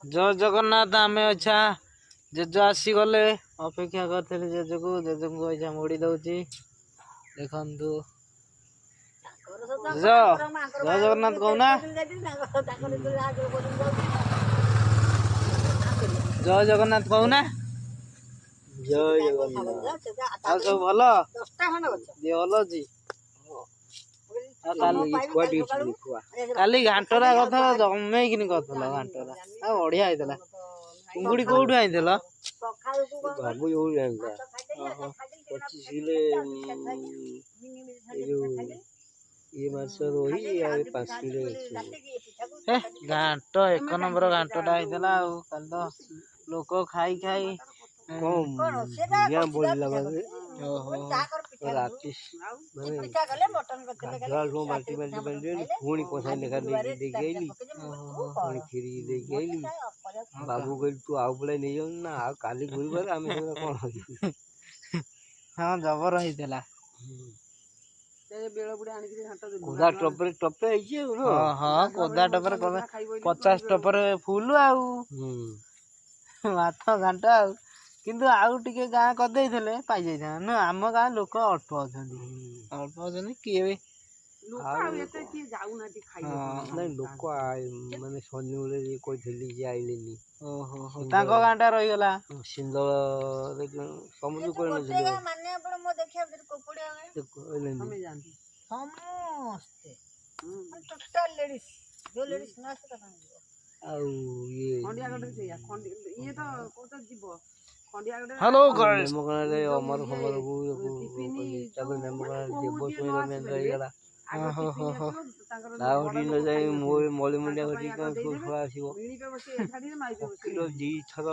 जय जगन्नाथ आमे अच्छा जेज आसीगले अपेक्षा करते जेज को जेज को अच्छा मोड़ी दौची देखु जेज जय जगन्नाथ कहना जय जगन्नाथ कहना जय जगन्नाथ आ सब भल दे भल अच्छी काली घाटरा कथा जमेकिन करथला घाटरा आ बढ़िया आइतला चिंगुड़ी कोठु आइतला बाबू यो आइतला 25 किलो ये मास रोही आ 5 किलो ए घाट एक नंबर घाटटा आइतला आ काल तो लोक खाई खाई या बोल लगा ओहो राती माने गाल रो बाल्टी बाल्टी बाल्टी पुणी कोसाई लेखा दे गेली पुणी खीरी दे गेली बाबू कहली तू आउ पळे नै जाऊ ना आ काली गुरुवार आमे सब कोन होई हां जबर होइतला ते बेळ बुडी आनी कि घाट दे कोदा टपरे आइछे हां हां कोदा टपरे 50 टपरे फुल आउ माथा घंटा किंतु आउ टिके गाँ कर देइथले पाइ जाइथा न आम गाँ लोक अल्प अछंती किए लोक आ एते कि जाउ नाटी खाइबो नै लोक माने शनिवार रे कइथली जे आइलेनी ओहो ताको गाँटा रहि गेला सिंदल रे समुद्र कोइ न जले माने आपण मो देखिया कोपड़िया हमें जानती समस्त टोटल लेडीज जो लेडीज ना से आउ ये खंडिया गडे छैया खंडी ये तो कोता जीव खंडिया गडे हेलो गाइस मेमोगले अमर खबर को तबे मेमोगले देबो सोई में रहिगला हो तावरी न जाई मोर मली मुंडिया गटी को छुआ आसीबो मिनी पे बसे एठाडी माई पे बसे किलो जी थर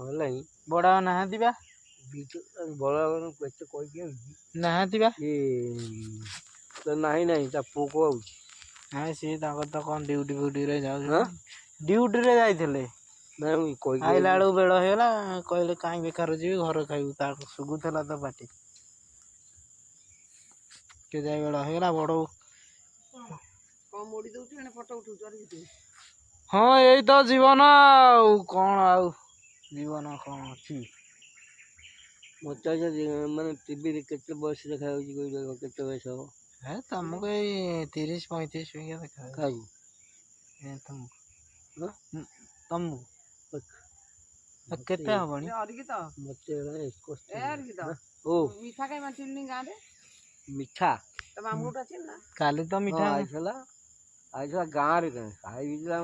हलाई बडा ना दिबा बडा केते कोइ के ना दिबा ए तो नहीं ता पोको आउची हां सी ताको तो कोन ड्यूटी फ्यूटी रे जाउ हां ड्यूटी रे जाइथिले नहीं कोई आइला बेळो बेळ हेला कहले काई बेकार जीवी घर खाइबू ता सुगुथला तो पाटी के जाय बेळ हेला बडो कम मोडी दउची एने फोटो उठौ चरी कि हां एई तो जीवन आउ कोन आउ जीवन कोन अछि मचा जे माने टीवी रे केते बयस देखा होची कोइ केते बयस हो है तमको 30 35 होइया देखा काई ए तुम केते हबणी अरगी त मते रे कोस्ट एरगी त ओ मीठा काई मानथिलनी गां रे मीठा त मामूटा छिन ना काली तो मीठा आइछला गां रे काई बिजला